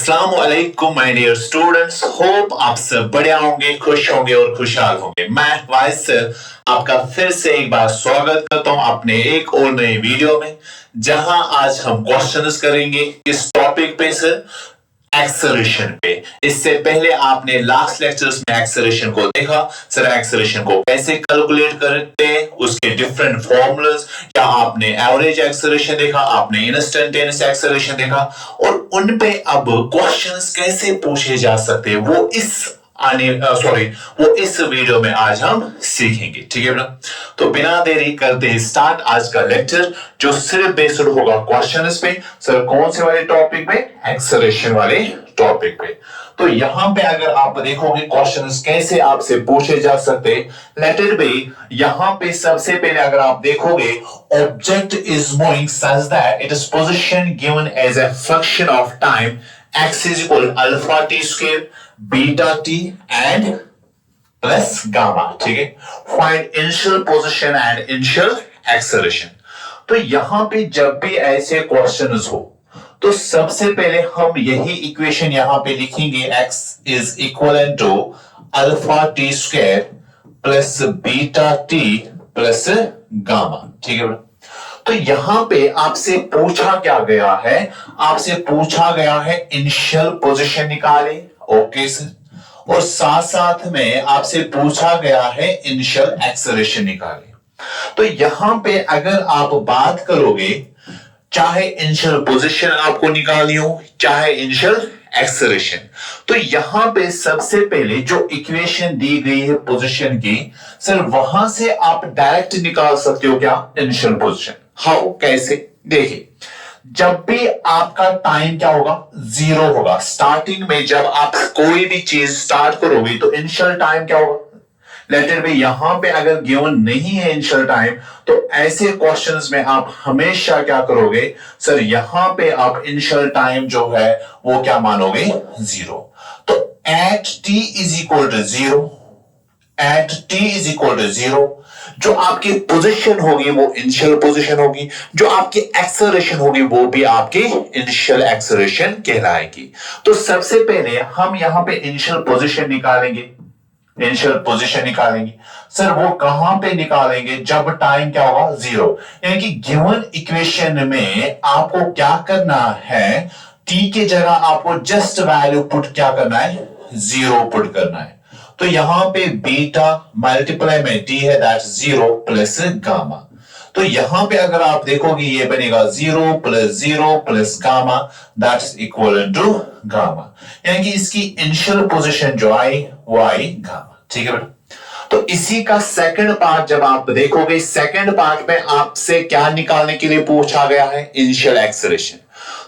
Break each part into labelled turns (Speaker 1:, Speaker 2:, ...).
Speaker 1: अस्सलाम वालेकुम my dear students, hope आप सब बढ़िया होंगे, खुश होंगे और खुशहाल होंगे। मैं वाइस सर आपका फिर से एक बार स्वागत करता हूं अपने एक और नए वीडियो में, जहां आज हम क्वेश्चंस करेंगे इस टॉपिक पे सर, एक्सेलरेशन पे। इससे पहले आपने लास्ट लेक्चर्स में एक्सेलरेशन को देखा सर, एक्सेलरेशन को कैसे कैलकुलेट करते हैं, उसके डिफरेंट फॉर्मूलाज, क्या आपने एवरेज एक्सेलरेशन देखा, आपने इंस्टेंटेनियस एक्सेलरेशन देखा, और उन पे अब क्वेश्चंस कैसे पूछे जा सकते हैं वो इस वीडियो में आज हम सीखेंगे। ठीक है बेटा, तो बिना देरी करते ही स्टार्ट आज का लेक्चर, जो सिर्फ बेस्ड होगा क्वेश्चंस पे। सर कौन से वाले टॉपिक पे? एक्सेलरेशन वाले टॉपिक पे। तो यहां पे अगर आप देखोगे क्वेश्चंस कैसे आपसे पूछे जा सकते, लेट इट बी, यहां पे सबसे पहले अगर आप देखोगे, object is moving such that it is position given as a function of time, x is equal alpha t square beta t and plus gamma. ठीक है, find initial position and initial acceleration. तो यहां पे जब भी ऐसे questions हो तो सबसे पहले हम यही इक्वेशन यहां पे लिखेंगे, x is equal to alpha T square plus beta T plus gamma. ठीक है, तो यहां पे आपसे पूछा क्या गया है? आपसे पूछा गया है इनिशियल पोजीशन निकाले, ओके सर, और साथ साथ में आपसे पूछा गया है इनिशियल एक्सेलरेशन निकाले। तो यहां पे अगर आप बात करोगे, चाहे इनिशियल पोजीशन आपको निकालनी हो, चाहे इनिशियल एक्सेलरेशन, तो यहां पे सबसे पहले जो इक्वेशन दी गई है पोजीशन की, सर वहां से आप डायरेक्ट निकाल सकते हो क्या? Initial position. हाउ? कैसे? देखिए, जब भी आपका टाइम क्या होगा? जीरो होगा। स्टार्टिंग में जब आप कोई भी चीज स्टार्ट करोगे तो इनिशियल टाइम क्या होगा? लेटर में यहां पे अगर गिवन नहीं है इनिशियल टाइम, तो ऐसे क्वेश्चंस में आप हमेशा क्या करोगे सर? यहां पे आप इनिशियल टाइम जो है वो क्या मानोगे? जीरो। तो at T is equal to zero, at T is equal to zero, जो आपकी पोजीशन होगी वो इनिशियल पोजीशन होगी, जो आपकी एक्सेलरेशन होगी वो भी आपकी इनिशियल एक्सेलरेशन कहलाएगी। तो सबसे पहले हम यहां पे इनिशियल पोजीशन निकालेंगे, इनिशियल पोजीशन निकालेंगे। सर वो कहां पे निकालेंगे? जब टाइम क्या होगा? जीरो। यानी कि गिवन इक्वेशन में आपको क्या करना है? टी के जगह आपको जस्ट वैल्यू पुट क्या करना है? जीरो पुट करना है। तो यहां पे बीटा मल्टीप्लाई में टी है, दैट जीरो प्लस गामा। तो यहां पे अगर आप देखोगे ये बनेगा zero plus gamma, that's equal to gamma. यानी कि इसकी इनिशियल पोजीशन जो आई वो आई गामा। ठीक है बेटा, तो इसी का सेकंड पार्ट जब आप देखोगे, सेकंड पार्ट में आपसे क्या निकालने के लिए पूछा गया है? Initial acceleration.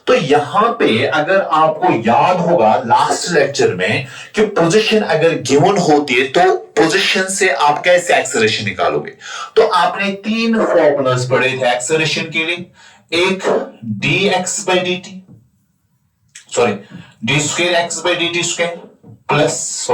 Speaker 1: तो यहां पे अगर आपको याद होगा लास्ट लेक्चर में कि पोजीशन अगर गिवन होती है तो पोजीशन से आप कैसे एक्सेलरेशन निकालोगे? तो आपने तीन फॉर्मूलाज पढ़े थे एक्सेलरेशन के लिए, एक d x by d t, sorry d square x by d t square plus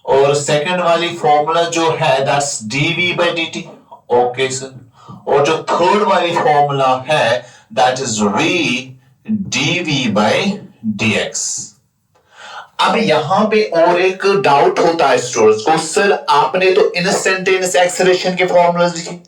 Speaker 1: और सेकंड वाली फॉर्मूला जो है that's dv by d t, okay sir. और जो थर्ड वाली फॉर्मूला है that is v dv by dx. अब यहां पे और एक डाउट होता है स्टूडेंट्स को, सर आपने तो इंस्टेंटेनियस एक्सेलरेशन के फॉर्मूलाज लिखे,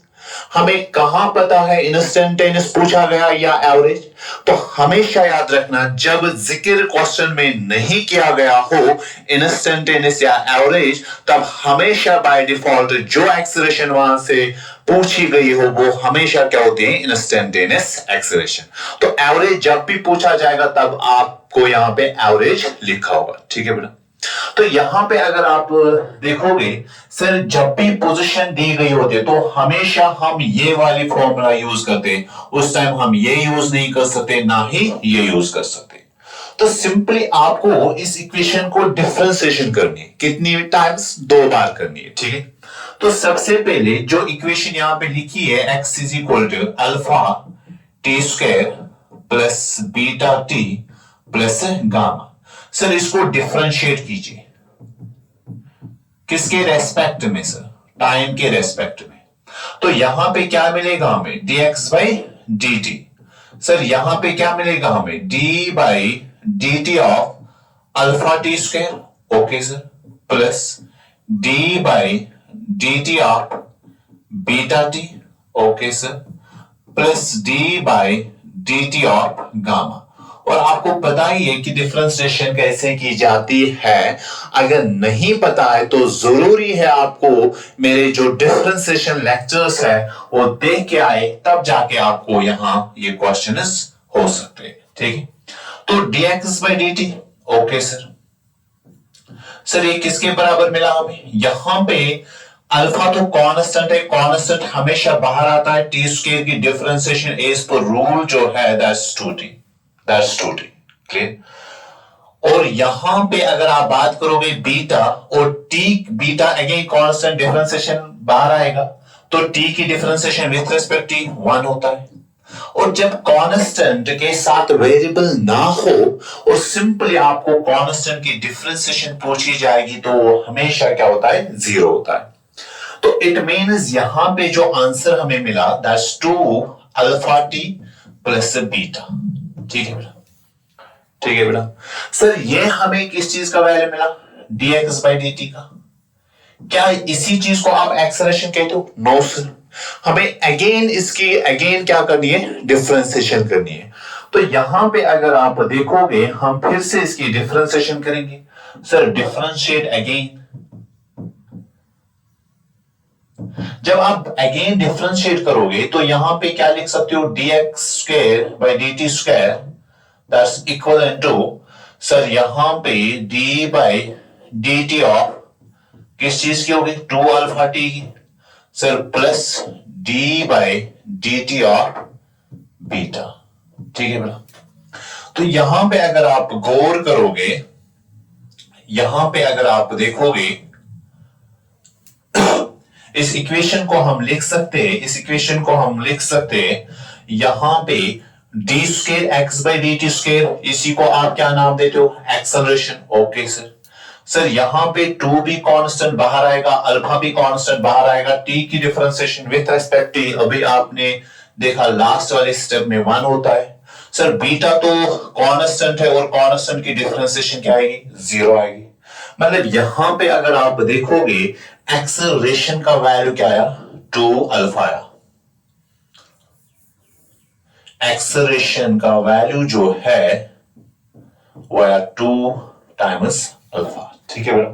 Speaker 1: हमें कहां पता है इंस्टेंटेनियस पूछा गया या एवरेज? तो हमेशा याद रखना, जब जिक्र क्वेश्चन में नहीं किया गया हो इंस्टेंटेनियस या एवरेज, तब हमेशा बाय डिफॉल्ट जो एक्सेलरेशन वहां से पूछी गई हो वो हमेशा क्या होती है? Instantaneous acceleration. तो एवरेज जब भी पूछा जाएगा तब आपको यहां पे एवरेज लिखा होगा। ठीक है बेटा, तो यहां पे अगर आप देखोगे सर, जब भी पोजीशन दी गई होती है तो हमेशा हम ये वाली फॉर्मूला यूज करते हैं। उस टाइम हम ये यूज नहीं कर सकते, ना ही ये यूज कर सकते। तो सिंपली आपको इस इक्वेशन को डिफरेंशिएशन करनी है, कितनी टाइम्स? दो बार करनी है। ठीक है, तो सबसे पहले जो इक्वेशन यहां पे लिखी है, x is equal to alpha T square plus beta T plus gamma. Sir इसको डिफरेंशिएट कीजिए, किसके रेस्पेक्ट में सर? टाइम के रेस्पेक्ट में। तो यहां पे क्या मिलेगा हमें? dx by dt। सर यहां पे क्या मिलेगा हमें, D by d T of alpha T square, okay sir, plus D by d T of beta T, okay sir, plus D by d T of gamma. और आपको पता ही है कि डिफरेंशिएशन कैसे की जाती है। अगर नहीं पता है तो जरूरी है आपको मेरे जो डिफरेंशिएशन लेक्चर्स है वो देख के आए, तब जाके आपको यहां ये क्वेश्चन हो सकते हैं, ठीक है। तो dx by d t, okay sir. Sir ये किसके बराबर मिला हमें, यहां पे अल्फा तो कांस्टेंट है, कांस्टेंट हमेशा बाहर आता है, टी स्क्वायर की डिफरेंशिएशन एज पर रूल जो है दैट्स 2t, क्लियर। और यहां पे अगर आप बात करोगे बीटा और T, beta again constant, differentiation बाहर आएगा तो टी की डिफरेंशिएशन विद रिस्पेक्ट टी 1 होता है। और जब कांस्टेंट के साथ वेरिएबल ना हो और सिंपली आपको कांस्टेंट की डिफरेंशिएशन पूछी जाएगी तो हमेशा क्या होता है, 0 होता है। तो इट मींस यहां पे जो आंसर हमें मिला that's 2 alpha T plus beta, ठीक है बेटा, ठीक है बेटा। सर ये हमें किस चीज का वैल्यू मिला, dx बाई dt का। क्या इसी चीज को आप एक्सेलरेशन कहते हो, नो सर, हमें अगेन इसकी अगेन क्या करनी है, डिफरेंशिएशन करनी है। तो यहां पे अगर आप देखोगे हम फिर से इसकी डिफरेंशिएशन करेंगे। सर डिफरेंशिएट अगेन, जब आप अगेन डिफरेंशिएट करोगे तो यहां पे क्या लिख सकते हो, dx square by dt square that's equal to, sir यहां पे d बाई dt ऑफ किस चीज की होगी, 2 अल्फा टी की, sir plus d by dt of beta, ठीक है बेटा। तो यहां पे अगर आप गौर करोगे, यहां पे अगर आप देखोगे इस इक्वेशन को हम लिख सकते हैं, इस इक्वेशन को हम लिख सकते हैं यहां पे D square x by d t square, इसी को आप क्या नाम देते हो, एक्सेलरेशन, ओके सर। सर यहां पे 2 भी कांस्टेंट बाहर आएगा, अल्फा भी कांस्टेंट बाहर आएगा, टी की डिफरेंशिएशन विद रिस्पेक्ट टी अभी आपने देखा लास्ट वाले स्टेप में 1 होता है। सर बीटा तो कांस्टेंट है और कांस्टेंट की डिफरेंशिएशन क्या आएगी, 0 आएगी। मतलब यहां पे अगर आप देखोगे एक्सेलरेशन का वैल्यू क्या आया, 2 अल्फा आया। एक्सेलरेशन का वैल्यू जो है वो आया 2 टाइम्स अल्फा, ठीक है बेटा।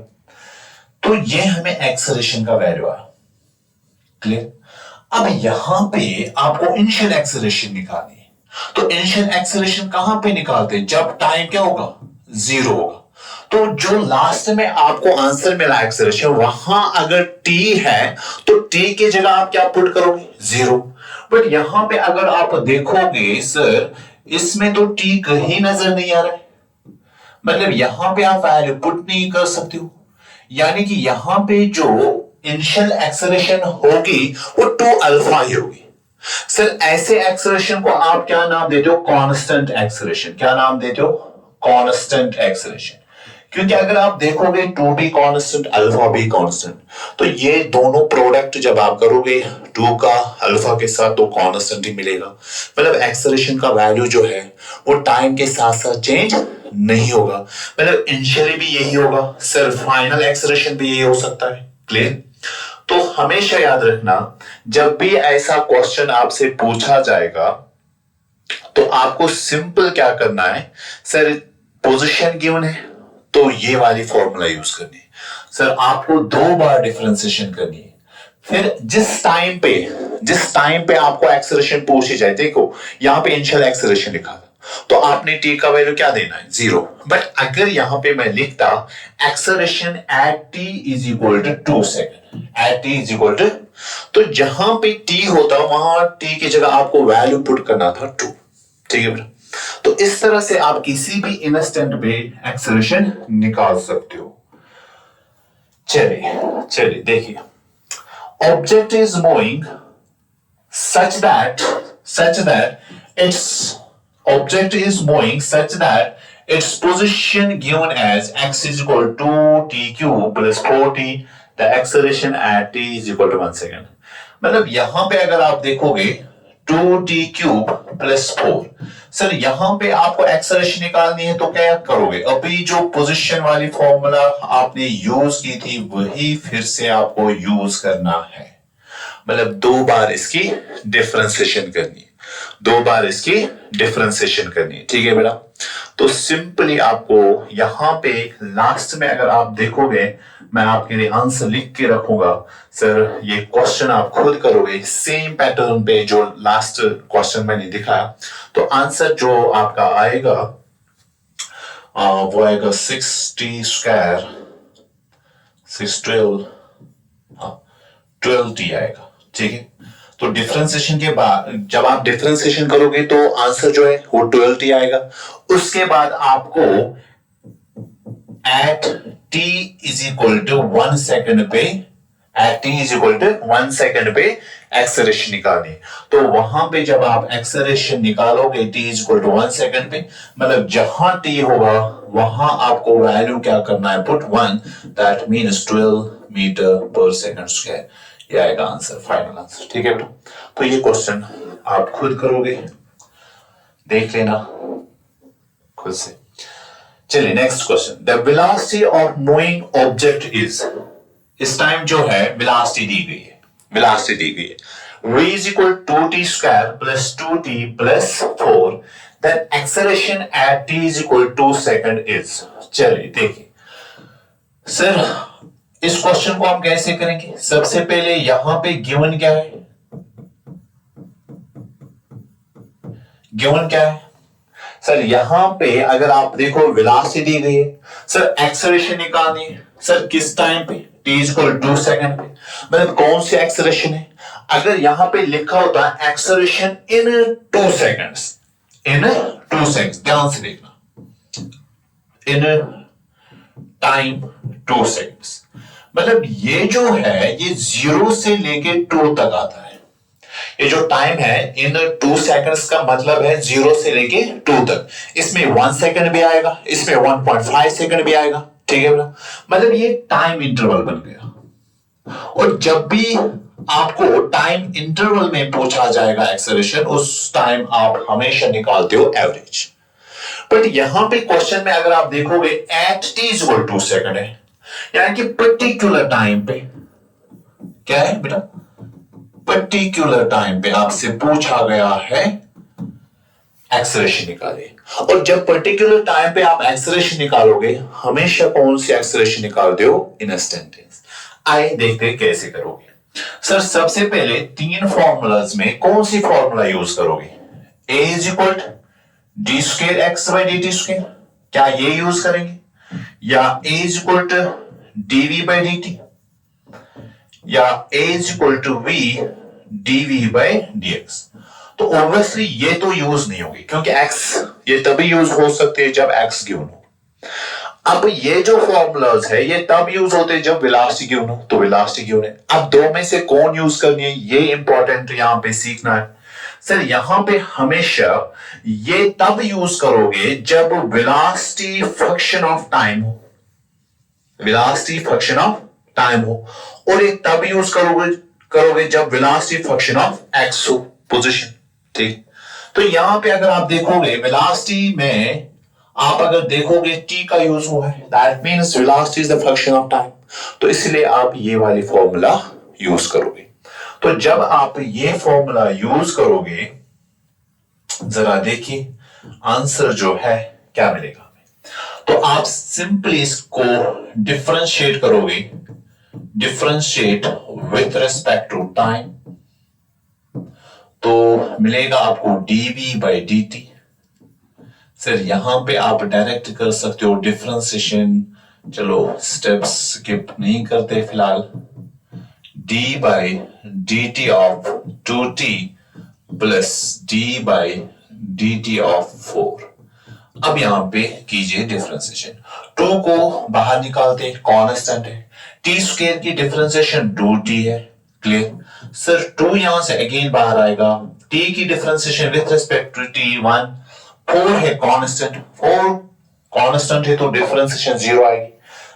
Speaker 1: तो ये हमें एक्सेलरेशन का वैल्यू आया, क्लियर। अब यहां पे आपको इनिशियल एक्सेलरेशन निकालनी है। तो इनिशियल एक्सेलरेशन कहां पे निकालते हैं, जब टाइम क्या होगा, 0 होगा। तो जो लास्ट में आपको आंसर मिला एक्सेलरेशन, वहां अगर t है तो t की जगह आप क्या पुट करोगे, 0। बट यहां पे अगर आप देखोगे सर इसमें तो t कहीं नजर नहीं आ रहा है, मतलब यहां पे आप वैल्यू पुट नहीं कर सकते हो, यानी कि यहां पे जो इनिशियल एक्सेलरेशन होगी वो 2 अल्फा ही होगी। सर ऐसे एक्सेलरेशन को आप क्या नाम देते हो, कांस्टेंट एक्सेलरेशन। क्या नाम देते हो, कांस्टेंट एक्सेलरेशन। क्योंकि अगर आप देखोगे 2 भी कांस्टेंट अल्फा भी कांस्टेंट, तो ये दोनों प्रोडक्ट जब आप करोगे 2 का अल्फा के साथ तो कांस्टेंट ही मिलेगा। मतलब एक्सेलरेशन का वैल्यू जो है वो टाइम के साथ साथ चेंज नहीं होगा, मतलब इनिशियली भी यही होगा सर, फाइनल एक्सेलरेशन भी यही हो सकता है, क्लियर। तो हमेशा याद रखना जब भी ऐसा क्वेश्चन आपसे पूछा जाएगा तो आपको सिंपल क्या करना है, सर पोजीशन गिवन है तो ये वाली फॉर्मूला यूज करनी है। सर आपको 2 बार डिफरेंशिएशन करनी है, फिर जिस टाइम पे आपको एक्सेलरेशन पूछी जाए, देखो यहां पे इनिशियल एक्सेलरेशन लिखा था तो आपने टी का वैल्यू क्या देना है, 0। बट अगर यहां पे मैं लिखता acceleration at T is equal to 2 second, at T is equal to, तो जहां पे टी होता वहां टी की जगह आपको वैल्यू पुट करना था 2, ठीक है बेटा। तो इस तरह से आप किसी भी इंस्टेंट पे एक्सेलरेशन निकाल सकते हो। चलिए देखिए, object is moving such that its position given as x is equal to t cube plus 4t, the acceleration at t is equal to 1 second। मतलब यहां पे अगर आप देखोगे 2t क्यूब प्लस 4। सर यहां पे आपको एक्सेलरेशन निकालनी है तो क्या करोगे, अभी जो पोजीशन वाली फॉर्मूला आपने यूज की थी वही फिर से आपको यूज करना है, मतलब 2 बार इसकी डिफरेंशिएशन करनी है, 2 बार इसकी डिफरेंशिएशन करनी है, ठीक है बेटा। तो सिंपली आपको यहां पे लास्ट में अगर आप देखोगे, मैं आपके लिए आंसर लिख के रखूंगा, सर ये क्वेश्चन आप खुद करोगे सेम पैटर्न पे जो लास्ट क्वेश्चन मैंने दिखाया, तो आंसर जो आपका आएगा वो आएगा 6t स्क्वायर 612 12t आएगा, ठीक है। तो डिफरेंशिएशन के बाद जब आप डिफरेंशिएशन करोगे तो आंसर जो है वो 12t आएगा। उसके बाद आपको at t is equal to 1 second पे, at t is equal to 1 second पे एक्सेलरेशन निकालनी। तो वहां पे जब आप एक्सेलरेशन निकालोगे t is equal to 1 second पे, मतलब जहां t होगा वहां आपको वैल्यू क्या करना है, put 1, that means 12 metre per second square, ये आएगा आंसर, फाइनल आंसर, ठीक है बेटा। तो ये क्वेश्चन आप खुद करोगे, देख लेना खुद से। चलिए next question, the velocity of moving object is, इस टाइम जो है वेलोसिटी दी गई है, वेलोसिटी दी गई है v is equal to 2t square plus 2t plus 4, then acceleration at t is equal to 2 second is। चलिए देखिए सर इस क्वेश्चन को हम कैसे करेंगे, सबसे पहले यहां पे गिवन क्या है, गिवन क्या है सर, यहां पे अगर आप देखो वेलोसिटी दी गई है, सर एक्सेलरेशन निकालनी है, सर किस टाइम पे, t is equal to 2 second पे, मतलब कौन सी एक्सेलरेशन है, अगर यहां पे लिखा होता है acceleration in 2 seconds, in 2 seconds, ध्यान से देखना, इन टाइम 2 सेकंड्स, मतलब ये जो है ये 0 से लेके 2 तक आता है, ये जो टाइम है इन 2 सेकंड्स का मतलब है 0 से लेके 2 तक, इसमें 1 सेकंड भी आएगा, इसमें 1.5 सेकंड भी आएगा, ठीक है बेटा, मतलब ये टाइम इंटरवल बन गया। और जब भी आपको टाइम इंटरवल में पूछा जाएगा एक्सेलरेशन, उस टाइम आप हमेशा निकालते हो एवरेज। बट यहां पे क्वेश्चन में अगर आप देखोगे at t is equal to 2 second है, यानी कि पर्टिकुलर टाइम पे क्या है बेटा, पर्टिकुलर टाइम पे आपसे पूछा गया है एक्सेलरेशन निकाले, और जब पर्टिकुलर टाइम पे आप एक्सेलरेशन निकालोगे हमेशा कौन सी एक्सेलरेशन निकालते हो, इंस्टेंटेनियस। आइए देखते हैं कैसे करोगे। सर सबसे पहले 3 फॉर्मूलाज में कौन सी फॉर्मूला यूज करोगे, a is equal to d square x by d t square, क्या ये यूज करेंगे, या a is equal to dv by dt, या a is equal to v dv by dx। तो ऑब्वियसली ये तो यूज नहीं होगी, क्योंकि x ये तभी यूज हो सकते हैं जब x गिवन हो। अब ये जो फॉर्मूलाज है ये तब यूज होते हैं जब वेलोसिटी गिवन हो, तो वेलोसिटी गिवन है। अब दो में से कौन यूज करनी है ये इंपॉर्टेंट यहां पे सीखना है। सर यहां पे हमेशा ये तब यूज करोगे जब वेलोसिटी फंक्शन ऑफ टाइम हो, वेलोसिटी फंक्शन ऑफ टाइम हो, और एक तब यूज करोगे जब वेलोसिटी फंक्शन ऑफ एक्स हो, पोजीशन, ठीक। तो यहां पे अगर आप देखोगे वेलोसिटी में आप अगर देखोगे t का यूज हुआ है, that means velocity is the function of time, तो इसलिए आप ये वाली फॉर्मूला यूज करोगे। तो जब आप ये फॉर्मूला यूज करोगे, जरा देखिए आंसर जो है क्या मिलेगा। तो आप सिंपली इसको डिफरेंशिएट करोगे, differentiate with respect to time, तो मिलेगा आपको dv बाई dt। सर यहां पे आप डायरेक्ट कर सकते हो डिफरेंशिएशन, चलो स्टेप्स स्किप नहीं करते फिलहाल, d by dt of 2t plus d by dt of 4। अब यहां पे कीजिए डिफरेंशिएशन, 2 को बाहर निकालते, कांस्टेंट है, t स्क्वायर की डिफरेंशिएशन 2t है, क्लियर। सर 2 यहां से अगेन बाहर आएगा, t की differentiation with respect to t 1, 4 है कांस्टेंट, 4 कांस्टेंट है तो डिफरेंशिएशन 0 आएगी।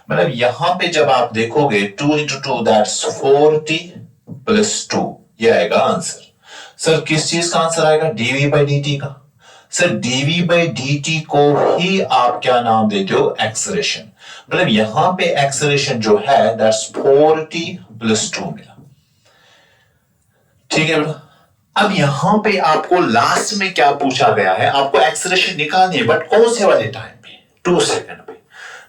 Speaker 1: मतलब यहां पे जब आप देखोगे 2 into 2 दैट्स 4t प्लस 2, ये आएगा आंसर। सर किस चीज का आंसर आएगा? डीवी बाई डी टी का। Sir dv by d t को ही आप क्या नाम देते हो? एक्सेलरेशन। मतलब यहां पे एक्सेलरेशन जो है दैट्स 4t + 2 मिला। ठीक है बेटा। अब यहां पे आपको लास्ट में क्या पूछा गया है? आपको एक्सेलरेशन निकालनी है, बट कौन से वाले टाइम पे? 2 सेकंड पे।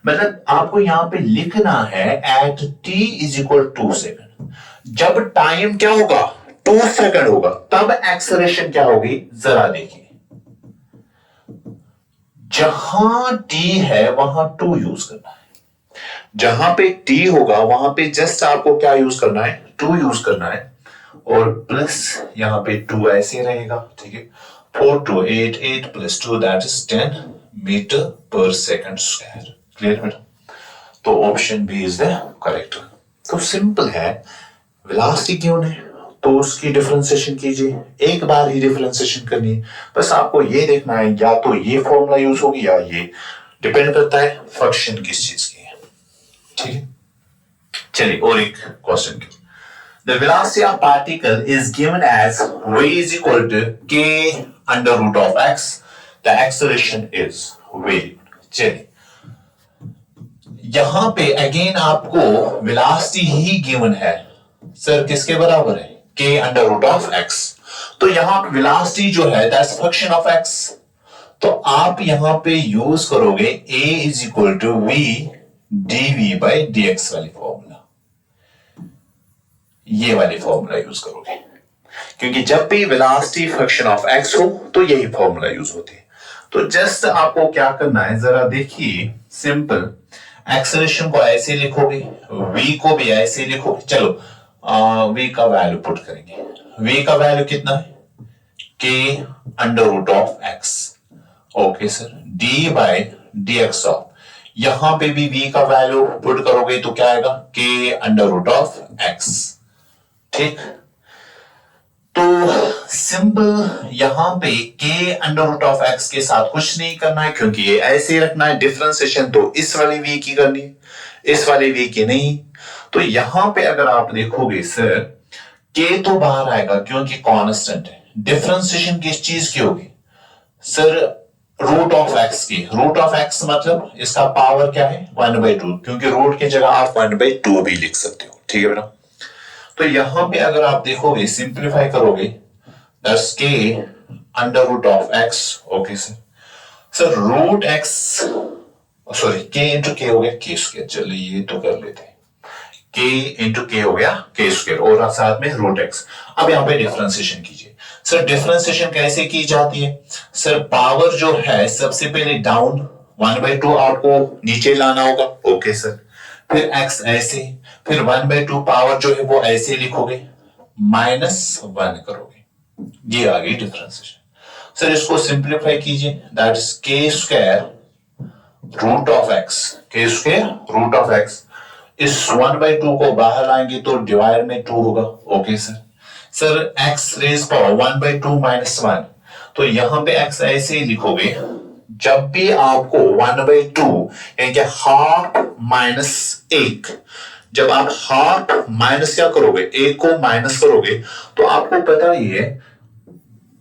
Speaker 1: मतलब आपको यहां पे लिखना है एट t = 2 सेकंड। जब टाइम क्या होगा? 2 सेकंड होगा, तब एक्सेलरेशन क्या होगी? जरा देखिए, जहां t है वहां 2 यूज करना है। जहां पे t होगा वहां पे जस्ट आपको क्या यूज करना है? 2 यूज करना है, और प्लस यहां पे 2 ऐसे रहेगा। ठीक है, 4 2 8 8 + 2 that is 10 metre per second square. Clear बेटा? तो option B is the correct. तो सिंपल है, वेलोसिटी गिवन है तो उसकी डिफरेंशिएशन कीजिए, एक बार ही डिफरेंशिएशन करनी है। बस आपको ये देखना है या तो ये फॉर्मूला यूज होगी या ये, डिपेंड करता है फंक्शन किस चीज की है। ठीक है, चलिए और एक क्वेश्चन की। The velocity of particle is given as v = k √ x. The acceleration is v। चलिए, यहां पे अगेन आपको वेलोसिटी ही गिवन है। सर किसके बराबर है? k √ x। तो यहां पे वेलोसिटी जो है दैट्स फंक्शन ऑफ x। तो आप यहां पे यूज करोगे a = v dv/dx वाली फॉर्मूला। ये वाली फॉर्मूला यूज करोगे, क्योंकि जब भी वेलोसिटी फंक्शन ऑफ x हो तो यही फॉर्मूला यूज होती है। तो जस्ट आपको क्या करना है, जरा देखिए, सिंपल। एक्सेलरेशन को ऐसे लिखोगे, v को भी ऐसे लिखोगे। चलो v का वैल्यू पुट करेंगे। v का वैल्यू कितना है? k √ x। Okay sir, d/dx of, यहां पे भी v का वैल्यू पुट करोगे तो क्या आएगा? k √ x। ठीक, तो सिंपल यहां पे k √ x के साथ कुछ नहीं करना है, क्योंकि ये ऐसे रखना है। डिफरेंशिएशन तो इस वाली v की करनी है, इस वाली v की नहीं। तो यहां पे अगर आप देखोगे सर, k तो बाहर आएगा क्योंकि कांस्टेंट है। डिफरेंशिएशन किस चीज की होगी? सर √x की। √x मतलब इसका पावर क्या है? 1/2, क्योंकि रूट की जगह आप 1/2 भी लिख सकते हो। ठीक है बेटा? तो यहां पे अगर आप देखोगे, सिंप्लीफाई करोगे, that's k √x। Okay sir, sir √x, sorry k × k हो गया k²। चलिए ये तो कर लेते हैं, k × k हो गया k², और साथ में √x। अब यहां पे डिफरेंशिएशन कीजिए। सर डिफरेंशिएशन कैसे की जाती है? सर पावर जो है सबसे पहले डाउन 1/2 आपको नीचे लाना होगा। ओके सर, फिर x ऐसे, फिर 1/2 पावर जो है वो ऐसे लिखोगे, -1 करोगे, ये आ गई डिफरेंशिएशन। सर इसको सिंप्लीफाई कीजिए, that is k² √x, k² √x। इस 1/2 को बाहर लाएंगे तो डिवाइड में 2 होगा। ओके सर, सर x⁻² 1/2 - 1, तो यहां पे x ऐसे ही लिखोगे। जब भी आपको 1/2 यानी कि ½ -1, जब आप हाफ माइनस क्या करोगे? 1 को माइनस करोगे, तो आपको पता ही है,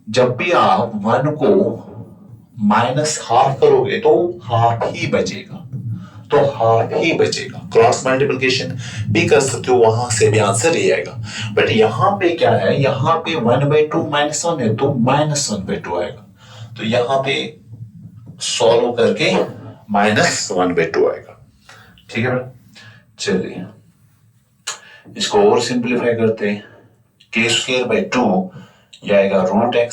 Speaker 1: जब भी आप 1 को -½ करोगे तो हाफ ही बचेगा। तो हाफ ही बचेगा। क्रॉस मल्टीप्लिकेशन भी कर सकते हो, वहां से भी आंसर ही आएगा। बट यहां पे क्या है? यहां पे 1/2 - 1 है तो -1/2 आएगा। तो यहां पे सॉल्व करके -1/2 आएगा। ठीक है बेटा? चलिए इसको और सिंप्लीफाई करते हैं, k²/2 ये आएगा √x।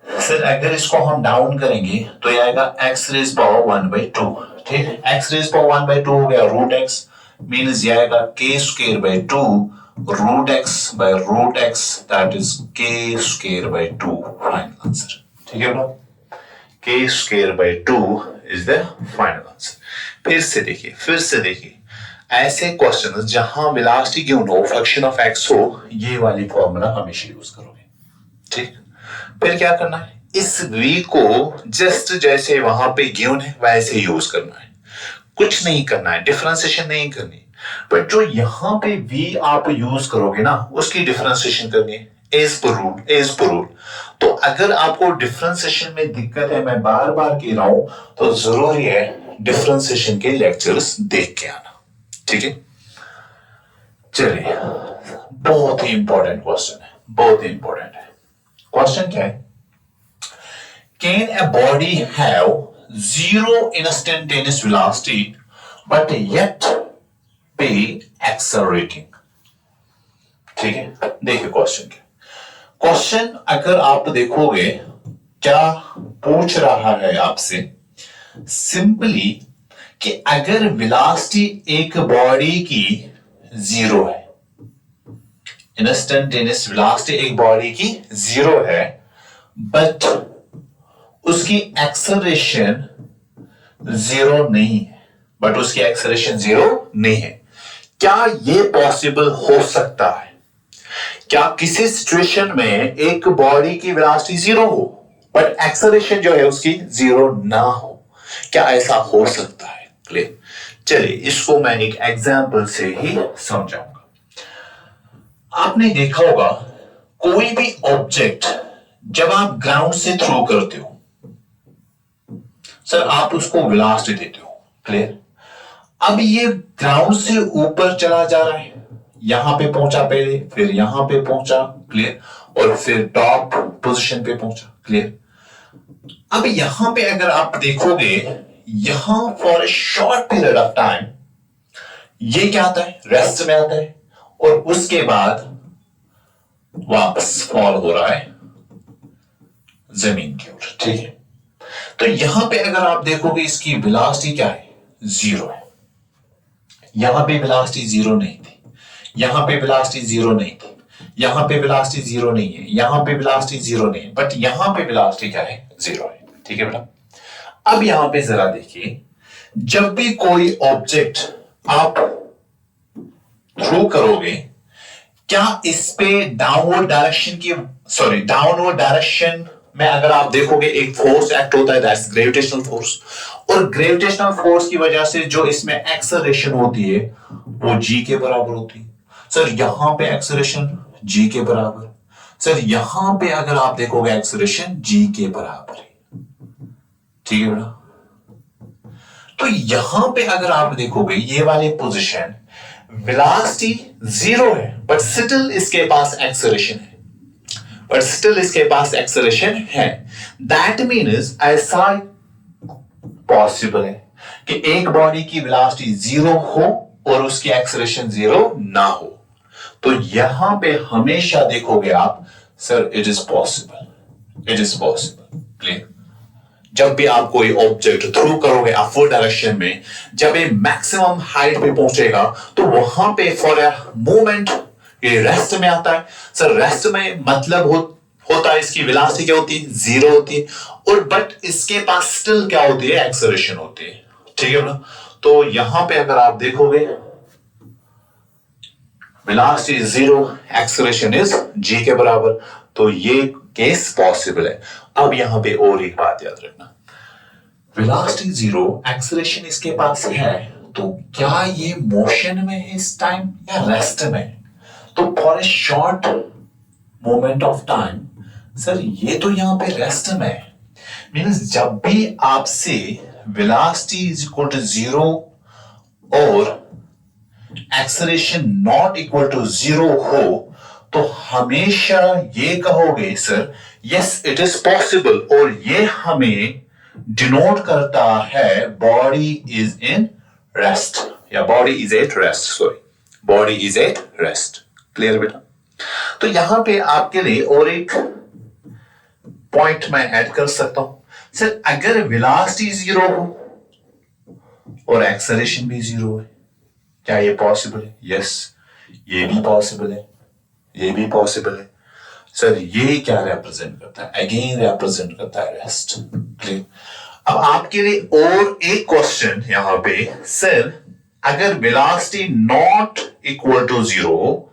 Speaker 1: फिर अगर इसको हम डाउन करेंगे तो ये आएगा x⁻1/2। ठीक है, x⁻1/2 हो गया √x, मींस ये आएगा k²/2 √x/√x, that is k²/2 final answer. ठीक है बेटा? k²/2 is the final answer. फिर से देखिए, ऐसे क्वेश्चन जहां वेलोसिटी गिवन हो, फंक्शन ऑफ x हो, ये वाली फॉर्मूला हमेशा यूज करोगे। ठीक, फिर क्या करना है? इस v को जस्ट जैसे वहां पे गिवन है वैसे यूज करना है, कुछ नहीं करना है, डिफरेंशिएशन नहीं करनी। बट जो यहां पे v आप यूज करोगे ना, उसकी डिफरेंशिएशन करनी है। As per rule. तो अगर आपको डिफरेंशिएशन में दिक्कत है, मैं बार बार कह रहा हूं, तो जरूरी है डिफरेंशिएशन के लेक्चर्स देख के आना, ठीक है। चलिए, बहुत ही इंपॉर्टेंट क्वेश्चन है, बहुत ही इंपॉर्टेंट है। क्वेश्चन क्या है? Can a body have zero instantaneous velocity but yet be accelerating? ठीक है, देखिए क्वेश्चन क्या। क्वेश्चन अगर आप देखोगे क्या पूछ रहा है आपसे, सिंपली कि अगर वेलोसिटी एक बॉडी की जीरो है, इंस्टेंटेनियस वेलोसिटी एक बॉडी की जीरो है, बट उसकी एक्सेलरेशन जीरो नहीं है, बट उसकी एक्सेलरेशन जीरो नहीं है, क्या यह पॉसिबल हो सकता है? क्या किसी सिचुएशन में एक बॉडी की वेलोसिटी जीरो हो बट एक्सेलरेशन जो है उसकी जीरो ना हो? क्या ऐसा हो सकता है? क्लियर? चलिए, इसको मैं एक एग्जांपल से ही समझाऊंगा। आपने देखा होगा कोई भी ऑब्जेक्ट जब आप ग्राउंड से थ्रो करते हो, सर आप उसको वेलोसिटी देते हो, क्लियर? अब ये ग्राउंड से ऊपर चला जा रहा है, यहां पे पहुंचा पहले, फिर यहां पे पहुंचा, क्लियर, और फिर टॉप पोजीशन पे पहुंचा, क्लियर। अब यहां पे अगर आप देखोगे, यहां for a short period of time ये क्या आता है? रेस्ट में आता है, और उसके बाद वापस फॉल हो रहा है जमीन की ओर, ठीक है। तो यहां पे अगर आप देखोगे इसकी वेलोसिटी क्या है? जीरो है। यहां पे वेलोसिटी जीरो नहीं थी, यहां पे वेलोसिटी जीरो नहीं थी, यहां पे वेलोसिटी जीरो नहीं है, यहां पे वेलोसिटी जीरो नहीं है, बट यहां पे वेलोसिटी क्या है? जीरो है, ठीक है बेटा। अब यहां पे जरा देखिए, जब भी कोई ऑब्जेक्ट आप थ्रो करोगे, क्या इस पे डाउनवर्ड डायरेक्शन में अगर आप देखोगे एक फोर्स एक्ट होता है, दैट्स ग्रेविटेशनल फोर्स, और ग्रेविटेशनल फोर्स की वजह से जो इसमें एक्सेलरेशन होती है वो जी के बराबर होती है। सर यहां पे एक्सेलरेशन जी के बराबर, सर यहां पे अगर आप देखोगे एक्सेलरेशन जी के बराबर है, ठीक है बेटा। तो यहां पे अगर आप देखोगे ये वाली पोजीशन, वेलोसिटी जीरो है बट स्टिल इसके पास एक्सेलरेशन है, बट स्टिल इसके पास एक्सेलरेशन है। दैट मीन्स ऐसा पॉसिबल है कि एक बॉडी की वेलोसिटी जीरो हो और उसकी एक्सेलरेशन जीरो ना हो। तो यहां पे हमेशा देखोगे आप, sir it is possible, it is possible, clear. जब भी आप कोई ऑब्जेक्ट थ्रू करोगे अपवर्ड डायरेक्शन में, जब ये मैक्सिमम हाइट पे पहुंचेगा तो वहां पे फॉर अ मोमेंट ये रेस्ट में आता है। सर रेस्ट में मतलब होता है इसकी वेलोसिटी क्या होती है? जीरो होती है, और बट इसके पास स्टिल क्या होती है? एक्सेलरेशन होती है, ठीक है ना। तो यहां पे अगर आप देखोगे velocity is zero, acceleration is g के बराबर, तो ये केस पॉसिबल है। अब यहां पे और एक बात याद रखना, वेलोसिटी जीरो, एक्सेलरेशन इसके पास है, तो क्या ये मोशन में है इस टाइम या रेस्ट में? तो for a short moment of time, sir ये तो यहां पे रेस्ट में है। मीन्स जब भी आपसे velocity is equal to zero और acceleration not equal to zero हो, तो हमेशा ये कहोगे sir yes it is possible, और ये हमें डिनोट करता है बॉडी इज इन रेस्ट, या body is at rest, sorry body is at rest, clear बेटा। तो यहां पे आपके लिए और एक पॉइंट मैं ऐड कर सकता हूं, सर अगर वेलोसिटी जीरो हो और एक्सेलरेशन भी जीरो है, क्या ये पॉसिबल है? यस, ये भी पॉसिबल है, ये भी पॉसिबल है। सर ये क्या रिप्रेजेंट करता है? अगेन रिप्रेजेंट करता है रेस्ट, क्लियर। अब आपके लिए और एक क्वेश्चन यहां पे, सर अगर velocity not equal to zero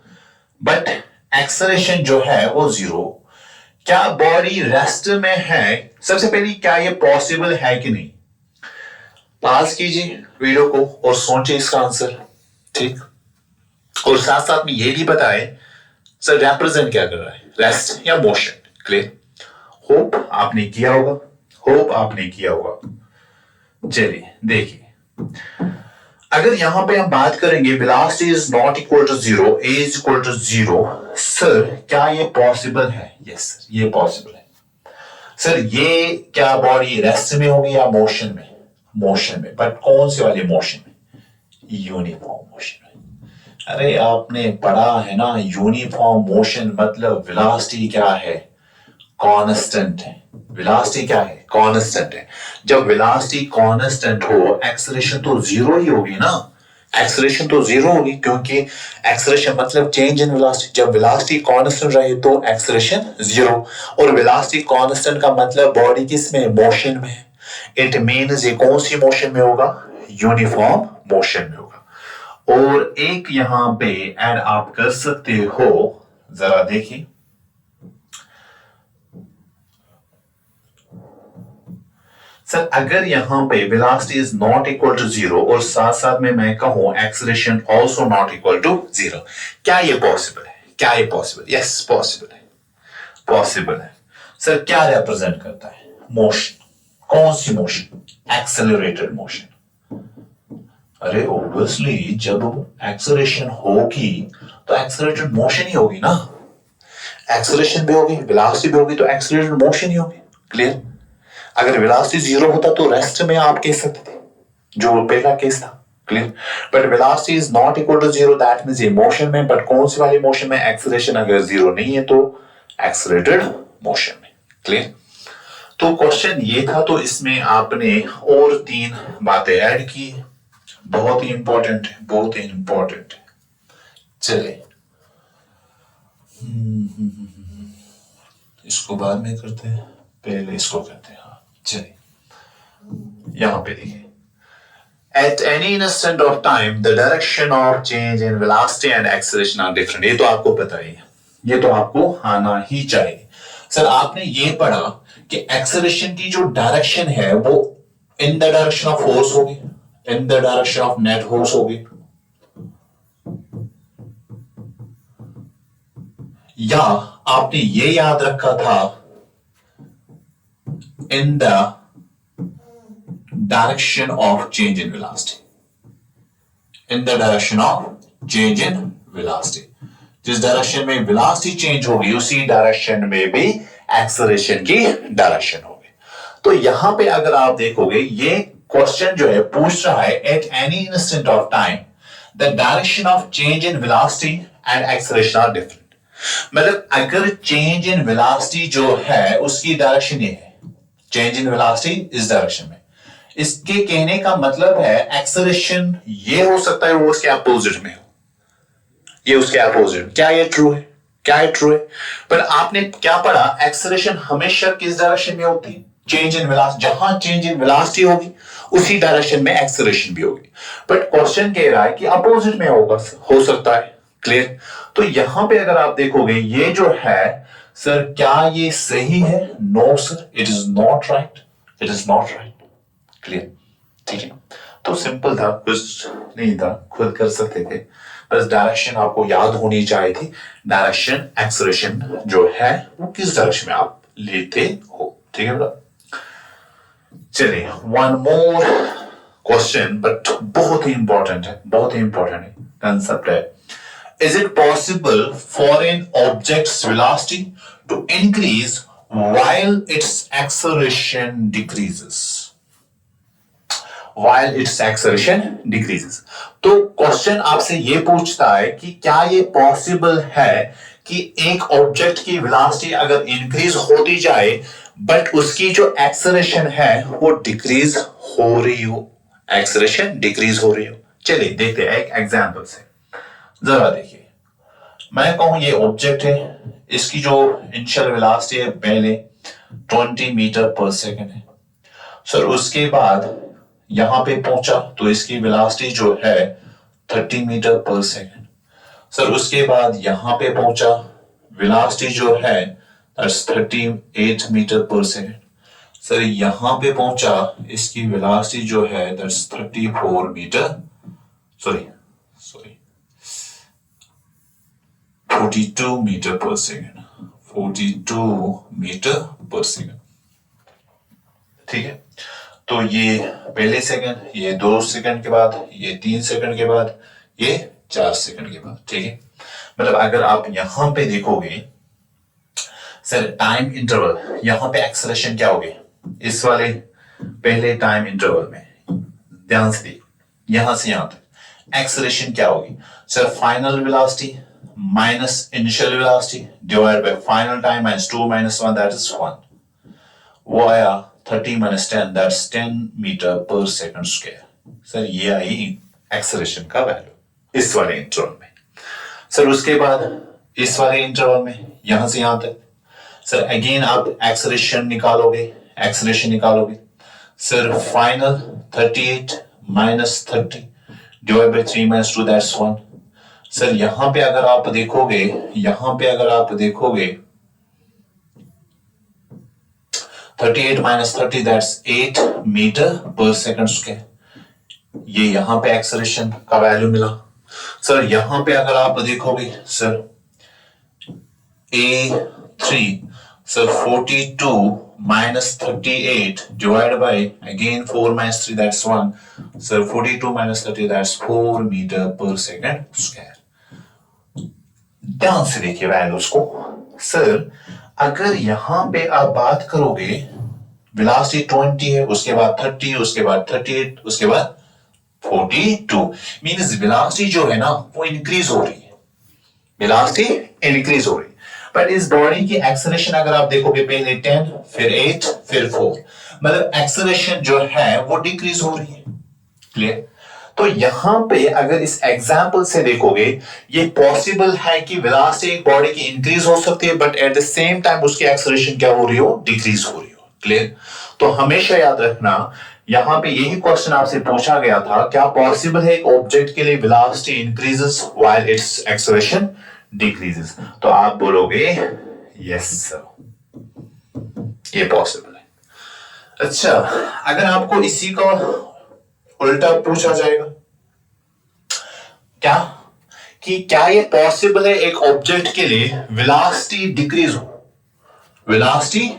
Speaker 1: but acceleration जो है वो जीरो, क्या बॉडी रेस्ट में है? सबसे पहले क्या ये पॉसिबल है कि नहीं? पॉज कीजिए वीडियो को और सोचिए इसका आंसर, ठीक। और साथ साथ में ये भी बताएं सर रिप्रेजेंट क्या कर रहा है, रेस्ट या मोशन। क्लियर? होप आपने किया होगा, होप आपने किया होगा। चलिए देखिए, अगर यहां पे हम बात करेंगे velocity is not equal to zero, a is equal to zero, sir क्या ये पॉसिबल है? यस सर, ये पॉसिबल है। सर ये क्या बॉडी रेस्ट में होगी या मोशन में? मोशन में, बट कौन से वाले मोशन में? यूनिफॉर्म मोशन में। अरे आपने पढ़ा है ना, यूनिफॉर्म मोशन मतलब वेलोसिटी क्या है? कांस्टेंट है। वेलोसिटी क्या है? कांस्टेंट है। जब वेलोसिटी कांस्टेंट हो, एक्सेलरेशन तो जीरो ही होगी ना। एक्सेलरेशन तो जीरो होगी, क्योंकि एक्सेलरेशन मतलब चेंज इन वेलोसिटी। जब वेलोसिटी कांस्टेंट रहे तो एक्सेलरेशन जीरो, और वेलोसिटी कांस्टेंट का मतलब बॉडी किस में? मोशन में। इट मींस ये कौन सी मोशन में होगा? यूनिफॉर्म मोशन में होगा। और एक यहां पे ऐड आप कर सकते हो, जरा देखिए, सर अगर यहां पे velocity is not equal to zero और साथ साथ में मैं कहूं acceleration also not equal to zero, क्या ये पॉसिबल है? क्या ये पॉसिबल? यस पॉसिबल है, पॉसिबल है। सर क्या रिप्रेजेंट करता है? मोशन। कौन सी मोशन? Accelerated motion. अरे ऑब्वियसली जब एक्सेलरेशन होगी तो एक्सेलरेटेड मोशन ही होगी ना। एक्सेलरेशन भी होगी, वेलोसिटी भी होगी, तो एक्सेलरेटेड मोशन ही होगी। क्लियर? अगर वेलोसिटी जीरो होता तो रेस्ट में आप कह सकते थे, जो पहला केस था। Clear? But velocity is not equal to zero, that means ये मोशन में, बट कौन सी वाली मोशन में? एक्सेलरेशन अगर जीरो नहीं है तो एक्सेलरेटेड मोशन में। क्लियर? तो क्वेश्चन ये था, तो इसमें आपने और तीन बातें ऐड की, बहुत ही इंपॉर्टेंट है, बहुत ही इंपॉर्टेंट है। चले इसको बाद में करते हैं, पहले इसको करते हैं। हाँ चलिए, यहां पे देखिए, at any instant of time the direction of change in velocity and acceleration are different। ये तो आपको पता ही है, ये तो आपको आना ही चाहिए। सर आपने ये पढ़ा कि एक्सेलरेशन की जो डायरेक्शन है वो in the direction of force होगी, in the direction of net force होगी, या आपने ये याद रखा था in the direction of change in velocity, in the direction of change in velocity. जिस डायरेक्शन में वेलोसिटी चेंज होगी उसी डायरेक्शन में भी एक्सेलरेशन की डायरेक्शन होगी। तो यहां पे अगर आप देखोगे ये क्वेश्चन जो है पूछ रहा है at any instant of time the direction of change in velocity and acceleration are different. मतलब अगर चेंज इन वेलोसिटी जो है उसकी डायरेक्शन ये है, चेंज इन वेलोसिटी इस डायरेक्शन में, इसके कहने का मतलब है एक्सेलरेशन ये हो सकता है वो उसके अपोजिट में हो, ये उसके अपोजिट। क्या ये ट्रू है? क्या ये ट्रू है? पर आपने क्या पढ़ा? एक्सेलरेशन हमेशा किस डायरेक्शन में होती है? Change in velocity. जहां चेंज इन वेलोसिटी होगी उसी डायरेक्शन में एक्सेलरेशन भी होगी, बट क्वेश्चन कह रहा है कि अपोजिट में होगा, हो सकता है। क्लियर? तो यहां पे अगर आप देखोगे ये जो है, सर क्या ये सही है? No sir, it is not right, it is not right. Clear? ठीक है, तो सिंपल था, कुछ नहीं था, खुद कर सकते थे, बस डायरेक्शन आपको याद होनी चाहिए थी। डायरेक्शन एक्सेलरेशन जो है वो किस डायरेक्शन में आप लेते हो। ठीक है बेटा? चलिए वन मोर क्वेश्चन, बट बहुत ही इंपॉर्टेंट है, बहुत ही इंपॉर्टेंट है, कंसेप्ट है। Is it possible for an object's velocity to increase while its acceleration decreases? While its acceleration decreases। तो क्वेश्चन आपसे ये पूछता है कि क्या ये पॉसिबल है कि एक ऑब्जेक्ट की वेलोसिटी अगर इंक्रीज होती जाए बट उसकी जो एक्सेलरेशन है वो डिक्रीज हो रही हो, एक्सेलरेशन डिक्रीज हो रही हो। चलिए देखते हैं एक एग्जांपल से, जरा देखिए। मैं कहूं ये ऑब्जेक्ट है, इसकी जो इनिशियल वेलोसिटी है पहले 20 मीटर पर सेकंड है। सर उसके बाद यहां पे पहुंचा तो इसकी वेलोसिटी जो है 30 मीटर पर सेकंड। सर उसके बाद यहां पे पहुंचा, वेलोसिटी जो है 38 मीटर पर सेकंड। सर यहां पे पहुंचा, इसकी वेलोसिटी जो है 34 metre, sorry 42 metre per second, 42 metre per second. ठीक है, तो ये पहले सेकंड, ये 2 सेकंड के बाद, ये 3 सेकंड के बाद, ये 4 सेकंड के बाद। ठीक है, मतलब अगर आप यहां पे देखोगे सर टाइम इंटरवल, यहां पे एक्सेलरेशन क्या होगी इस वाले पहले टाइम इंटरवल में, ध्यान से देखो यहां से यहां तक एक्सेलरेशन क्या होगी sir, final velocity minus initial velocity divide by final time minus 2 minus 1 that is 1, वो आया 30 minus 10 that's 10 metre per second square. Sir ये आई एक्सेलरेशन का वैल्यू इस वाले इंटरवल में। सर उसके बाद इस वाले इंटरवल में यहां से यहां तक सर अगेन आप एक्सेलरेशन निकालोगे sir final 38 minus 30 divide by 3 minus 2 that's 1। Sir यहां पे अगर आप देखोगे 38 minus 30 that's 8 metre per second square, ये यहां पे एक्सेलरेशन का वैल्यू मिला। सर यहां पे अगर आप देखोगे sir A3 sir 42 minus 38 divide by again 4 minus 3 that's 1, sir 42 minus 30 that's 4 metre per second square. ध्यान से देखिए वैल्यूज को। सर अगर यहां पे आप बात करोगे वेलोसिटी 20 है, उसके बाद 30, उसके बाद 38, उसके बाद 42, मींस वेलोसिटी जो है ना वो इंक्रीज हो रही है, बट इस बॉडी की एक्सेलरेशन अगर आप देखोगे पहले 10 फिर 8 फिर 4, मतलब एक्सेलरेशन जो है वो डिक्रीज हो रही है। क्लियर? तो यहां पे अगर इस एग्जाम्पल से देखोगे ये पॉसिबल है कि वेलोसिटी एक बॉडी की इंक्रीज हो सकती है but at the same time उसकी एक्सेलरेशन क्या हो रही हो, डिक्रीज हो रही हो। क्लियर? तो हमेशा याद रखना यहां पे यही क्वेश्चन आपसे पूछा गया था, क्या पॉसिबल है एक ऑब्जेक्ट के लिए velocity increases while it's acceleration decreases, तो आप बोलोगे यस सर ये पॉसिबल है। अच्छा, अगर आपको इसी को उल्टा पूछा जाएगा क्या ये पॉसिबल है एक ऑब्जेक्ट के लिए वेलोसिटी डिक्रीज हो, velocity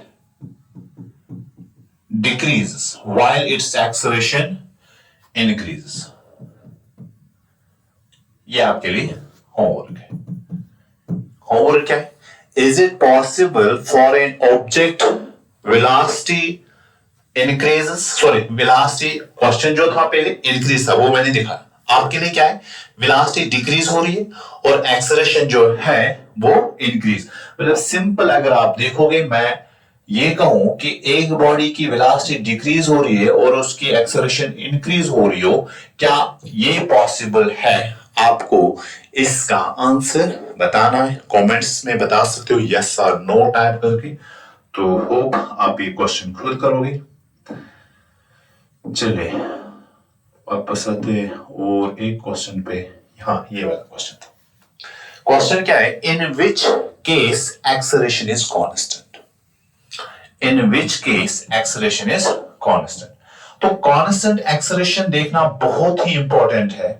Speaker 1: decreases while its acceleration increases, ये आपके लिए होमवर्क है। होमवर्क क्या है? Is it possible for an object velocity increases, sorry velocity question जो था पहले इंक्रीज था वो मैंने दिखाया, आपके लिए क्या है वेलोसिटी डिक्रीज हो रही है और एक्सेलरेशन जो है वो इंक्रीज। मतलब सिंपल अगर आप देखोगे मैं ये कहूं कि एक बॉडी की वेलोसिटी डिक्रीज हो रही है और उसकी एक्सेलरेशन इंक्रीज हो रही हो, क्या ये पॉसिबल है? आपको इसका आंसर बताना है, कमेंट्स में बता सकते हो यस और नो टाइप करके। तो होप आप ये क्वेश्चन खुद करोगे। चलिए वापस आते और एक क्वेश्चन पे, हाँ ये वाला क्वेश्चन था। क्वेश्चन क्या है? In which case acceleration is constant, in which case acceleration is constant. तो कांस्टेंट एक्सेलरेशन देखना बहुत ही इंपॉर्टेंट है,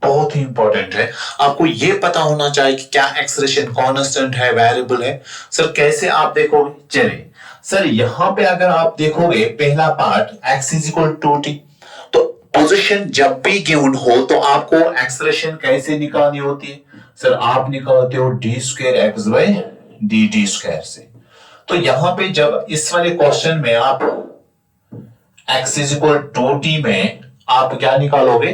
Speaker 1: बहुत ही इंपॉर्टेंट है। आपको यह पता होना चाहिए कि क्या एक्सेलरेशन कांस्टेंट है, वेरिएबल है। सर कैसे आप देखोगे? चलिए सर यहां पे अगर आप देखोगे पहला part x is equal to t, तो पोजीशन जब भी गिवन हो तो आपको एक्सेलरेशन कैसे निकालनी होती है? सर आप निकालते हो d square x by d t square से। तो यहां पे जब इस वाले क्वेश्चन में आप x is equal to t में आप क्या निकालोगे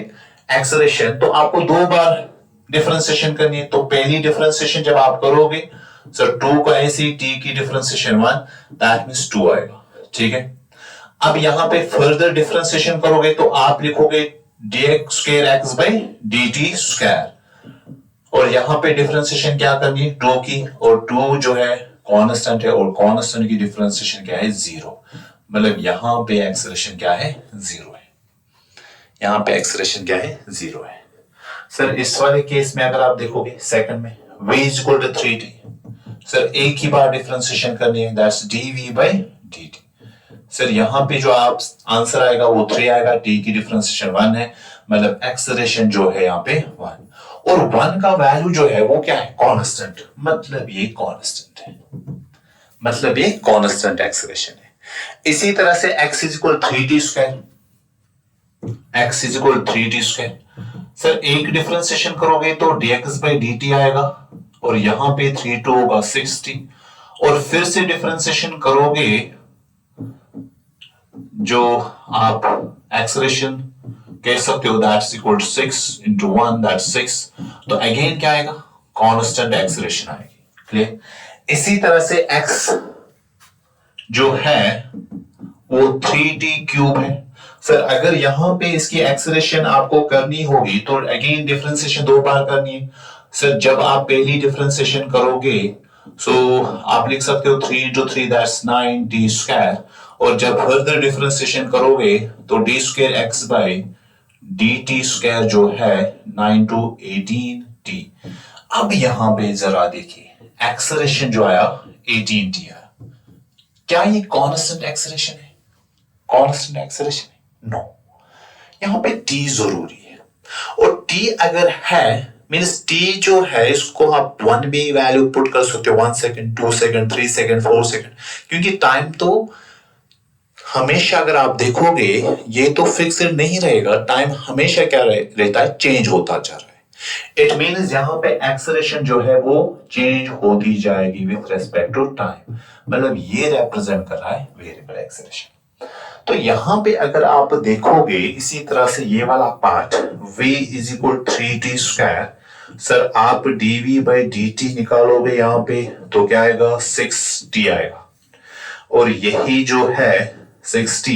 Speaker 1: एक्सेलरेशन, तो आपको दो बार डिफरेंशिएशन करनी है। तो पहली डिफरेंशिएशन जब आप करोगे सर 2 को ऐसे टी की डिफरेंशिएशन 1 दैट मींस 2 आएगा। ठीक है, अब यहां पे फर्दर डिफरेंशिएशन करोगे तो आप लिखोगे dx square x by dt square, और यहां पे डिफरेंशिएशन क्या करनी है 2 की, और 2 जो है कांस्टेंट है और कांस्टेंट की डिफरेंशिएशन क्या है 0, मतलब यहां पे एक्सेलरेशन क्या है 0 है, यहां पे एक्सेलरेशन क्या है 0 है। सर इस वाले केस में अगर आप देखोगे सेकंड में v is equal to 3t, sir एक ही बार डिफरेंशिएशन करनी है that's dv by dt। Sir यहां पे जो आप आंसर आएगा वो 3 आएगा, t की डिफरेंशिएशन 1 है, मतलब एक्सेलरेशन जो है यहां पे 1, और 1 का वैल्यू जो है वो क्या है कांस्टेंट, मतलब ये कांस्टेंट है। मतलब ये कांस्टेंट एक्सेलरेशन है। इसी तरह से x equal 3t square, x equal 3t square. Sir एक डिफरेंशिएशन करोगे तो dx बाई dt आएगा और यहां पे 3 होगा 6t, और फिर से डिफरेंशिएशन करोगे जो आप एक्सेलरेशन कह सकते हो that's equal to 6 into 1 that's 6, तो अगेन क्या आएगा, कांस्टेंट एक्सेलरेशन आएगी। क्लियर। इसी तरह से x जो है वो 3t क्यूब है। सर अगर यहां पे इसकी एक्सेलरेशन आपको करनी होगी तो अगेन डिफरेंशिएशन दो बार करनी है। सर जब आप पहली डिफरेंशिएशन करोगे सो आप लिख सकते हो 3 into 3 दैट्स 9t स्क्वायर, और जब फर्दर डिफरेंशिएशन करोगे तो d square x by dt square जो है 9 to 18t। अब यहां पे जरा देखिए एक्सेलरेशन जो आया 18t आया, क्या ये कांस्टेंट एक्सेलरेशन है? कांस्टेंट एक्सेलरेशन है? नो, यहां पे t जरूरी है, और t अगर है मींस t जो है इसको आप 1 भी वैल्यू पुट कर सकते हो, 1 सेकंड 2 सेकंड 3 सेकंड 4 सेकंड, क्योंकि टाइम तो हमेशा अगर आप देखोगे ये तो फिक्स्ड नहीं रहेगा, टाइम हमेशा क्या रहता है, चेंज होता जा रहा है। इट मींस यहां पे एक्सेलरेशन जो है वो चेंज होती जाएगी विथ रेस्पेक्ट टू टाइम, मतलब ये रिप्रेजेंट कर रहा है वेरिएबल एक्सेलरेशन। तो यहां पे अगर आप देखोगे इसी तरह से ये वाला part v is equal 3t square, sir आप dv बाई dt निकालोगे यहां पे तो क्या आएगा, 6t आएगा, और यही जो है 6t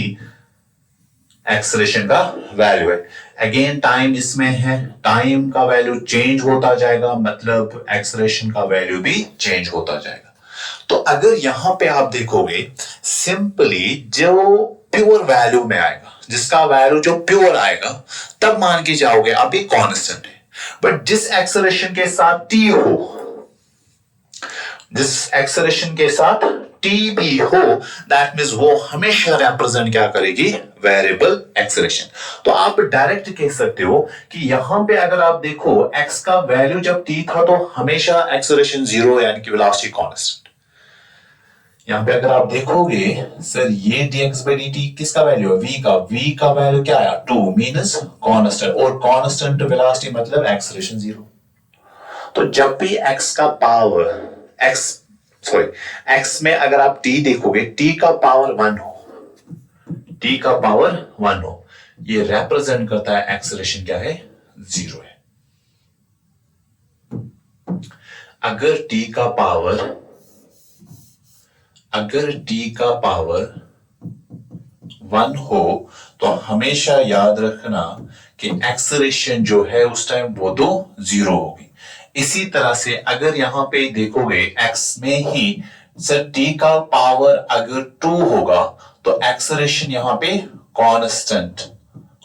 Speaker 1: एक्सेलरेशन का वैल्यू है। अगेन टाइम इसमें है, टाइम का वैल्यू चेंज होता जाएगा, मतलब एक्सेलरेशन का वैल्यू भी चेंज होता जाएगा। तो अगर यहां पे आप देखोगे सिंपली जो प्योर वैल्यू में आएगा, जिसका वैल्यू जो प्योर आएगा तब मान के जाओगे आप ये कांस्टेंट है। बट जिस एक्सेलरेशन के साथ t हो, जिस एक्सेलरेशन के साथ t भी हो, दैट मींस वो हमेशा रिप्रेजेंट क्या करेगी, वेरिएबल एक्सेलरेशन। तो आप डायरेक्ट कह सकते हो कि यहां पे अगर आप देखो x का वैल्यू जब t था तो हमेशा एक्सेलरेशन 0 यानी कि वेलोसिटी कांस्टेंट। यहां पे अगर आप देखोगे सर ये dx by dt किसका वैल्यू है, v का वैल्यू क्या आया, 2 मींस कांस्टेंट, और कांस्टेंट वेलोसिटी मतलब एक्सेलरेशन 0। तो जब भी x का पावर x में अगर आप t देखोगे, t का पावर 1 हो, t का पावर 1 हो, ये रिप्रेजेंट करता है एक्सेलरेशन क्या है, 0 है। अगर t का पावर 1 हो तो हमेशा याद रखना कि एक्सेलरेशन जो है उस टाइम वो तो 0 होगी। इसी तरह से अगर यहां पे देखोगे x में ही सर t का पावर अगर 2 होगा तो एक्सेलरेशन यहां पे कांस्टेंट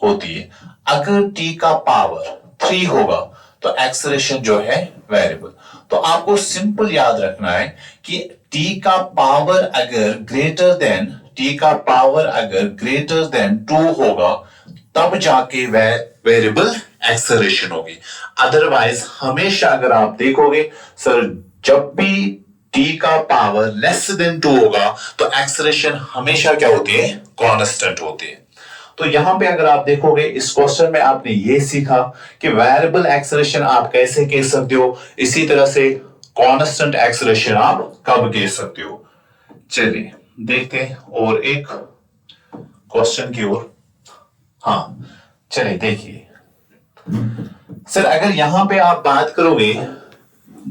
Speaker 1: होती है। अगर t का पावर 3 होगा तो एक्सेलरेशन जो है वेरिएबल। तो आपको सिंपल याद रखना है कि t का पावर अगर ग्रेटर देन 2 होगा तब जाके वेरिएबल एक्सेलरेशन होगी। अदरवाइज हमेशा अगर आप देखोगे सर जब भी t का पावर लेस देन 2 होगा तो एक्सेलरेशन हमेशा क्या होती है, कांस्टेंट होती है। तो यहां पे अगर आप देखोगे इस क्वेश्चन में आपने ये सीखा कि वेरिएबल एक्सेलरेशन आप कैसे कह सकते हो, इसी तरह से कांस्टेंट एक्सेलरेशन आप कब कह सकते हो। चलिए देखते हैं और एक क्वेश्चन की ओर। हाँ चलिए देखिए सर, अगर यहां पे आप बात करोगे,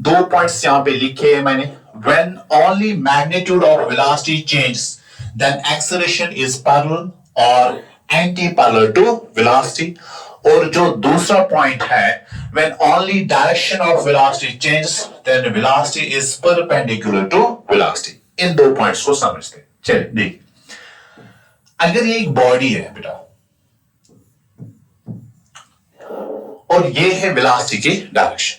Speaker 1: 2 पॉइंट्स यहां पे लिखे हैं मैंने, when only magnitude of velocity changes then acceleration is parallel or anti-parallel to velocity, और जो दूसरा पॉइंट है when only direction of velocity changes then velocity is perpendicular to velocity। In 2 points को समझते हैं। चलिए देखिए, अगर ये एक बॉडी है बेटा और ये है वेलोसिटी की डायरेक्शन,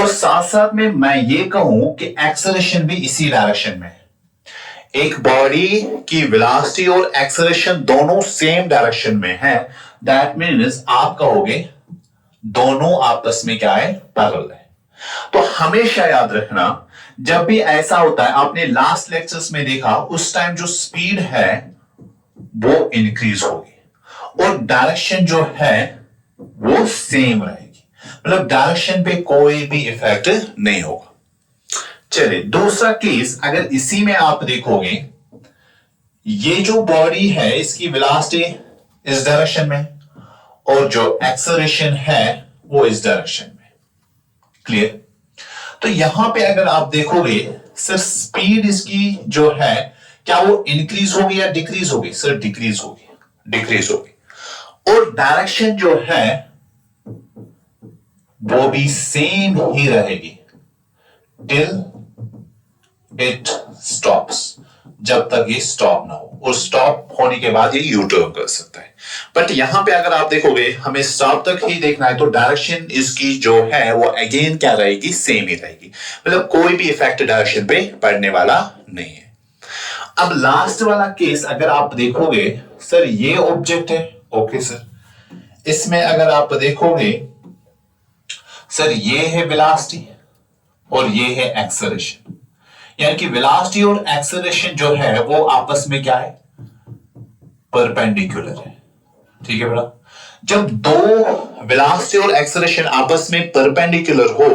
Speaker 1: और साथ साथ में मैं ये कहूं कि एक्सेलरेशन भी इसी डायरेक्शन में है, एक बॉडी की वेलोसिटी और एक्सेलरेशन दोनों सेम डायरेक्शन में है, दैट मीन्स आप कहोगे दोनों आपस में क्या है, पैरेलल है। तो हमेशा याद रखना जब भी ऐसा होता है, आपने लास्ट लेक्चर्स में देखा, उस टाइम जो स्पीड है वो इंक्रीज होगी और डायरेक्शन जो है वो सेम रहेगी, मतलब डायरेक्शन पे कोई भी इफेक्ट नहीं होगा। चलिए दूसरा केस, अगर इसी में आप देखोगे, ये जो बॉडी है इसकी वेलोसिटी इस डायरेक्शन में और जो एक्सेलरेशन है वो इस डायरेक्शन में। क्लियर? तो यहां पे अगर आप देखोगे सर, स्पीड इसकी जो है क्या वो इंक्रीज होगी या डिक्रीज होगी? सर डिक्रीज होगी, डिक्रीज होगी। और डायरेक्शन जो है वो भी सेम ही रहेगी टिल इट स्टॉप्स, जब तक ये स्टॉप ना हो, और स्टॉप होने के बाद ये यू टर्न कर सकता है। बट यहां पे अगर आप देखोगे हमें स्टॉप तक ही देखना है, तो डायरेक्शन इसकी जो है वो अगेन क्या रहेगी? सेम ही रहेगी, मतलब कोई भी इफेक्ट डायरेक्शन पे पड़ने वाला नहीं है। अब लास्ट वाला केस अगर आप देखोगे, सर ये ऑब्जेक्ट है, ओके सर, इसमें अगर आप देखोगे सर ये है वेलोसिटी और ये है एक्सेलरेशन, यानी कि वेलोसिटी और एक्सेलरेशन जो है वो आपस में क्या है? परपेंडिकुलर है। ठीक है बेटा, जब दो वेलोसिटी और एक्सेलरेशन आपस में परपेंडिकुलर हो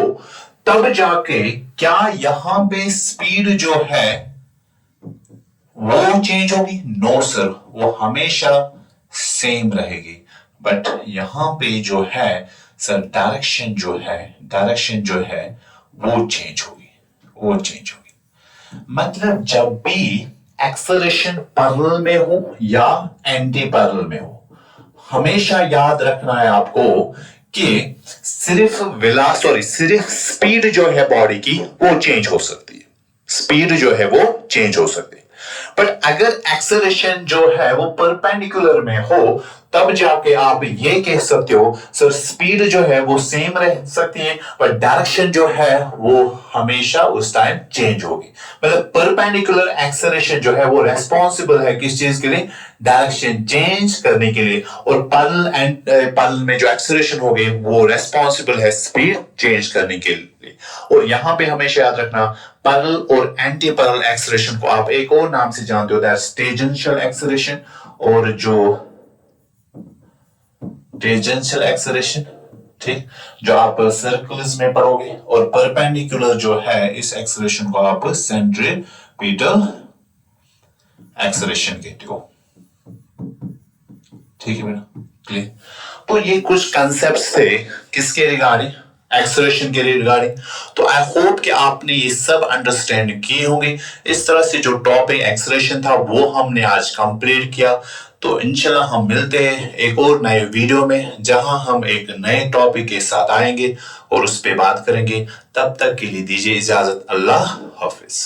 Speaker 1: तब जाके क्या यहां पे स्पीड जो है वो चेंज होगी? नो सर, वो हमेशा सेम रहेगी। बट यहां पे जो है सर डायरेक्शन जो है वो चेंज होगी, वो चेंज होगी। मतलब जब भी एक्सेलरेशन पैरेलल में हो या एंटी पैरेलल में हो, हमेशा याद रखना है आपको कि सिर्फ स्पीड जो है बॉडी की वो चेंज हो सकती है, स्पीड जो है वो चेंज हो सकती है। बट अगर एक्सेलरेशन जो है वो परपेंडिकुलर में हो तब जाके आप ये कह सकते हो सर स्पीड जो है वो सेम रह सकती है, पर डायरेक्शन जो है वो हमेशा उस टाइम चेंज होगी। मतलब परपेंडिकुलर एक्सेलरेशन जो है वो रेस्पॉन्सिबल है किस चीज के लिए? डायरेक्शन चेंज करने के लिए। और पैरेलल में जो एक्सेलरेशन होगी वो रेस्पॉन्सिबल है स्पीड चेंज करने के लिए। और यहां पे हमेशा याद रखना, पैरेलल और एंटी पैरेलल एक्सेलरेशन को आप एक और नाम से जानते हो, दैट्स टेंजेंशियल एक्सेलरेशन, और जो टेंजेंशियल एक्सेलरेशन, ठीक, जो आप सर्कल्स में पढ़ोगे, और परपेंडिकुलर जो है इस एक्सेलरेशन को आप सेंट्रीपिटल एक्सेलरेशन कहते हो। ठीक है बेटा, क्लियर? तो ये कुछ कंसेप्ट्स थे किसके रिगार्डिंग? एक्सेलरेशन के रिगार्डिंग। तो आई होप कि आपने ये सब अंडरस्टैंड किए होंगे। इस तरह से जो टॉपिक एक्सेलरेशन था वो हमने आज कंप्लीट किया। तो इंशाल्लाह हम मिलते हैं एक और नए वीडियो में, जहां हम एक नए टॉपिक के साथ आएंगे और उस पर बात करेंगे। तब तक के लिए दीजिए इजाजत। अल्लाह हाफिज।